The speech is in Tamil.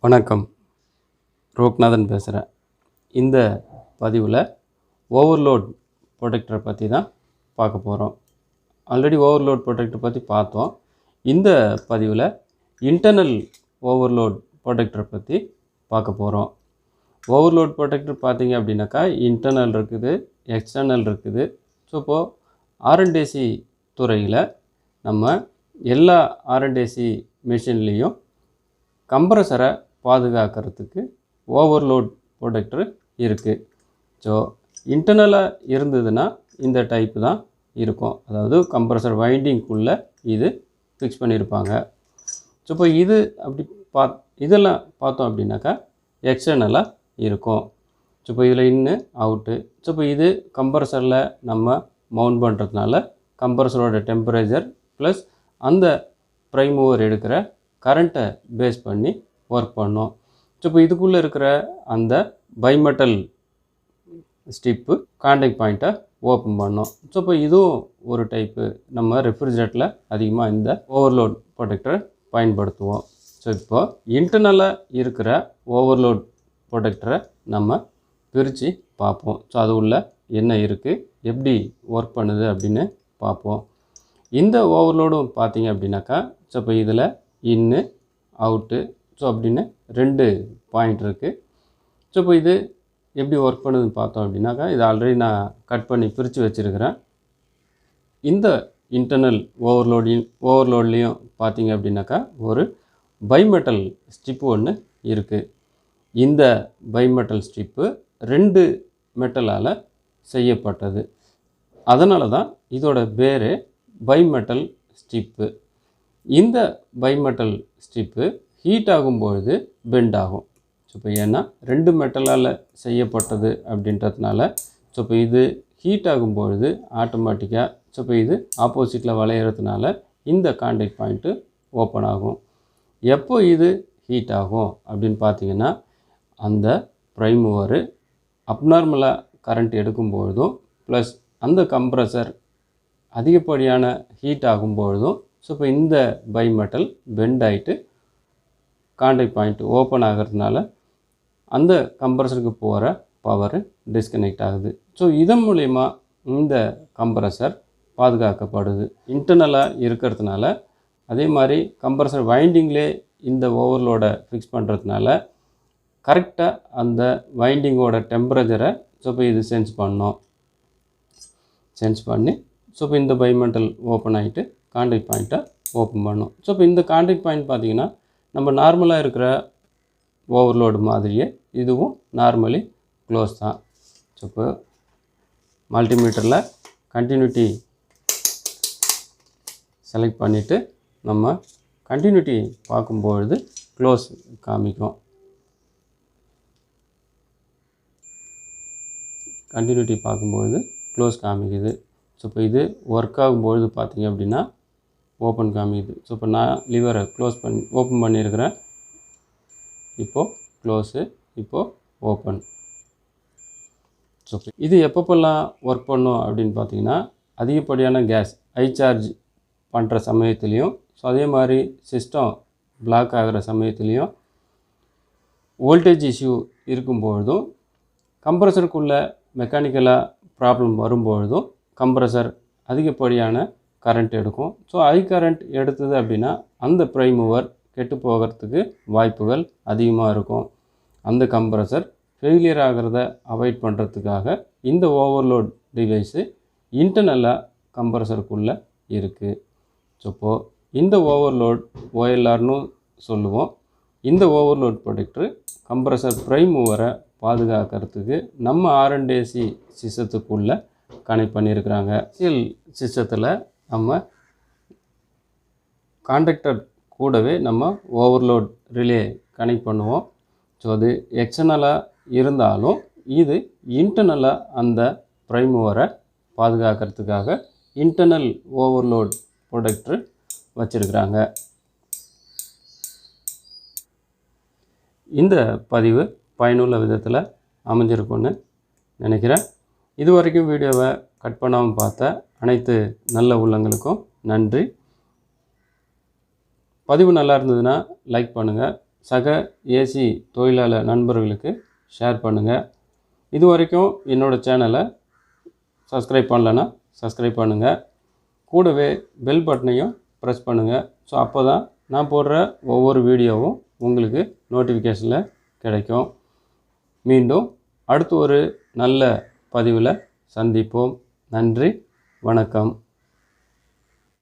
வணக்கம், ரோக்நாதன் பேசுகிறேன். இந்த பதிவில் ஓவர்லோட் ப்ரொடெக்டரை பற்றி தான் பார்க்க போகிறோம். ஆல்ரெடி ஓவர்லோட் ப்ரொடெக்டர் பற்றி பார்த்தோம். இந்த பதிவில் இன்டர்னல் ஓவர்லோட் ப்ரொடெக்டரை பற்றி பார்க்க போகிறோம். ஓவர்லோட் ப்ரொடெக்டர் பார்த்திங்க அப்படின்னாக்கா இன்டர்னல் இருக்குது, எக்ஸ்டர்னல் இருக்குது. ஸோ இப்போது R&AC துறையில் நம்ம எல்லா R&AC மிஷின்லேயும் கம்ப்ரஸரை பாதுகாக்கிறதுக்கு ஓவர்லோட் ப்ரொடெக்டர் இருக்குது. ஸோ இன்டர்னலாக இருந்ததுன்னா இந்த டைப்பு தான் இருக்கும். அதாவது கம்ப்ரஸர் வைண்டிங்குள்ளே இது ஃபிக்ஸ் பண்ணியிருப்பாங்க. ஸோ இப்போ இது அப்படி இதெல்லாம் பார்த்தோம் அப்படின்னாக்கா எக்ஸ்டர்னலாக இருக்கும். ஸோ இப்போ இதில் இன்னு அவுட்டு. ஸோ இப்போ இது கம்ப்ரஸரில் நம்ம மவுண்ட் பண்ணுறதுனால கம்ப்ரஸரோட டெம்பரேச்சர் ப்ளஸ் அந்த ப்ரைம் மூவர் எடுக்கிற கரண்ட்டை பேஸ் பண்ணி ஒர்க் பண்ணோம். ஸோ இப்போ இதுக்குள்ளே இருக்கிற அந்த பைமெட்டல் ஸ்டிப்பு கான்டாக்ட் பாயிண்ட்டை ஓப்பன் பண்ணோம். ஸோ இப்போ இதுவும் ஒரு டைப்பு நம்ம ரெஃப்ரிஜரேட்டரில் அதிகமாக இந்த ஓவர்லோட் ப்ரொடெக்டரை பயன்படுத்துவோம். ஸோ இப்போ இன்டர்னலாக இருக்கிற ஓவர்லோட் ப்ரொடெக்டரை நம்ம பிரித்து பார்ப்போம். ஸோ அது உள்ள என்ன இருக்குது, எப்படி ஒர்க் பண்ணுது அப்படின்னு பார்ப்போம். இந்த ஓவர்லோடும் பார்த்திங்க அப்படின்னாக்கா ஸோ இப்போ இதில் இன்னு அவுட்டு ஸோ அப்படின்னு 2 பாயிண்ட் இருக்குது. ஸோ இப்போ இது எப்படி ஒர்க் பண்ணுதுன்னு பார்த்தோம் அப்படின்னாக்கா இது ஆல்ரெடி நான் கட் பண்ணி பிரித்து வச்சுருக்கிறேன். இந்த இன்டர்னல் ஓவர்லோட்லேயும் பார்த்திங்க அப்படின்னாக்கா ஒரு பைமெட்டல் ஸ்ட்ரிப்பு ஒன்று இருக்குது. இந்த பைமெட்டல் ஸ்ட்ரிப்பு 2 மெட்டலால் செய்யப்பட்டது. அதனால தான் இதோட பேர் பைமெட்டல் ஸ்ட்ரிப்பு. இந்த பைமெட்டல் ஸ்ட்ரிப்பு ஹீட் ஆகும்பொழுது பெண்ட் ஆகும். ஸோ இப்போ ஏன்னா 2 மெட்டலால் செய்யப்பட்டது அப்படின்றதுனால ஸோ இப்போ இது ஹீட் ஆகும்பொழுது ஆட்டோமேட்டிக்காக ஸோ இப்போ இது ஆப்போசிட்டில் வளையிறதுனால இந்த கான்டாக்ட் பாயிண்ட்டு ஓப்பன் ஆகும். எப்போ இது ஹீட் ஆகும் அப்படின்னு பார்த்தீங்கன்னா அந்த ப்ரைம் மூவர் அப்நார்மலாக கரண்ட் எடுக்கும்பொழுதும் ப்ளஸ் அந்த கம்ப்ரஸர் அதிகப்படியான ஹீட் ஆகும்பொழுதும் ஸோ இப்போ இந்த பைமெட்டல் பெண்ட் ஆகிட்டு கான்டாக்ட் பாயிண்ட் ஓப்பன் ஆகிறதுனால அந்த கம்ப்ரஸருக்கு போகிற பவர் டிஸ்கனெக்ட் ஆகுது. ஸோ இதன் மூலயமா இந்த கம்ப்ரஸர் பாதுகாக்கப்படுது. இன்டர்னலாக இருக்கிறதுனால அதே மாதிரி கம்ப்ரஸர் வைண்டிங்லே இந்த ஓவர்லோடை ஃபிக்ஸ் பண்ணுறதுனால கரெக்டாக அந்த வைண்டிங்கோட டெம்பரேச்சரை ஸோ இப்போ இது சென்ஸ் பண்ணி ஸோ இப்போ இந்த பைமெட்டல் ஓப்பன் ஆகிட்டு கான்டாக்ட் பாயிண்ட்டை ஓப்பன் பண்ணும். ஸோ இப்போ இந்த கான்டாக்ட் பாயிண்ட் பார்த்திங்கன்னா நம்ம நார்மலாக இருக்கிற ஓவர்லோடு மாதிரியே இதுவும் நார்மலி க்ளோஸ் தான். ஸோ இப்போ மல்டிமீட்டரில் கண்டினியூட்டி செலக்ட் பண்ணிவிட்டு நம்ம கண்டினியூட்டி பார்க்கும்பொழுது க்ளோஸ் காமிக்கும். கண்டினியூட்டி பார்க்கும்பொழுது க்ளோஸ் காமிக்குது. ஸோ இப்போ இது ஒர்க் ஆகும்பொழுது பார்த்திங்க அப்படின்னா ஓப்பன் காமிக்குது. ஸோ இப்போ நான் லிவரை ஓப்பன் பண்ணியிருக்கிறேன். இப்போது க்ளோஸு, இப்போது ஓப்பன். ஸோ இது எப்பப்பெல்லாம் ஒர்க் பண்ணும் அப்படின்னு பார்த்திங்கன்னா அதிகப்படியான கேஸ் ஹை சார்ஜ் பண்ணுற சமயத்துலேயும் ஸோ அதே மாதிரி சிஸ்டம் பிளாக் ஆகிற சமயத்துலேயும் வோல்டேஜ் இஷ்யூ இருக்கும்பொழுதும் கம்ப்ரஸருக்குள்ளே மெக்கானிக்கலாக ப்ராப்ளம் வரும்பொழுதும் கம்ப்ரஸர் அதிகப்படியான கரண்ட் எடுக்கும். ஸோ ஹை கரண்ட் எடுத்தது அப்படின்னா அந்த ப்ரைம் மூவர் கெட்டு போகிறதுக்கு வாய்ப்புகள் அதிகமாக இருக்கும். அந்த கம்ப்ரஸர் ஃபெயிலியர் ஆகிறத அவாய்ட் பண்ணுறதுக்காக இந்த ஓவர்லோட் டிவைஸு இன்டர்னலாக கம்ப்ரஸருக்குள்ளே இருக்குது. ஸோ இப்போது இந்த ஓவர்லோட் OLRன்னு சொல்லுவோம். இந்த ஓவர்லோட் ப்ரொடெக்டர் கம்ப்ரஸர் ப்ரைம் மூவரை பாதுகாக்கிறதுக்கு நம்ம R&AC சிஸ்டத்துக்குள்ளே கனெக்ட் பண்ணியிருக்கிறாங்க. சிஸ்டத்தில் நம்ம கான்டாக்டர் கூடவே நம்ம ஓவர்லோட் ரிலே கனெக்ட் பண்ணுவோம். ஸோ அது எக்ஸ்டர்னலாக இருந்தாலும் இது இன்டர்னலாக அந்த ப்ரைம் மூவரை பாதுகாக்கிறதுக்காக இன்டர்னல் ஓவர்லோட் ப்ரொடெக்டர் வச்சுருக்கிறாங்க. இந்த பதிவு பயனுள்ள விதத்தில் அமைஞ்சிருக்குன்னு நினைக்கிறேன். இது வரைக்கும் வீடியோவை கட் பண்ணாமல் பார்த்த அனைத்து நல்ல உள்ளங்களுக்கும் நன்றி. பதிவு நல்லா இருந்ததுன்னா லைக் பண்ணுங்கள், சக ஏசி தொழிலாளர் நண்பர்களுக்கு ஷேர் பண்ணுங்கள். இது வரைக்கும் என்னோடய சேனலை சப்ஸ்கிரைப் பண்ணலன்னா சப்ஸ்கிரைப் பண்ணுங்கள். கூடவே பெல் பட்டனையும் ப்ரெஸ் பண்ணுங்கள். ஸோ அப்போ தான் நான் போடுற ஒவ்வொரு வீடியோவும் உங்களுக்கு நோட்டிஃபிகேஷனில் கிடைக்கும். மீண்டும் அடுத்து ஒரு நல்ல பதிவில் சந்திப்போம். நன்றி, வணக்கம்.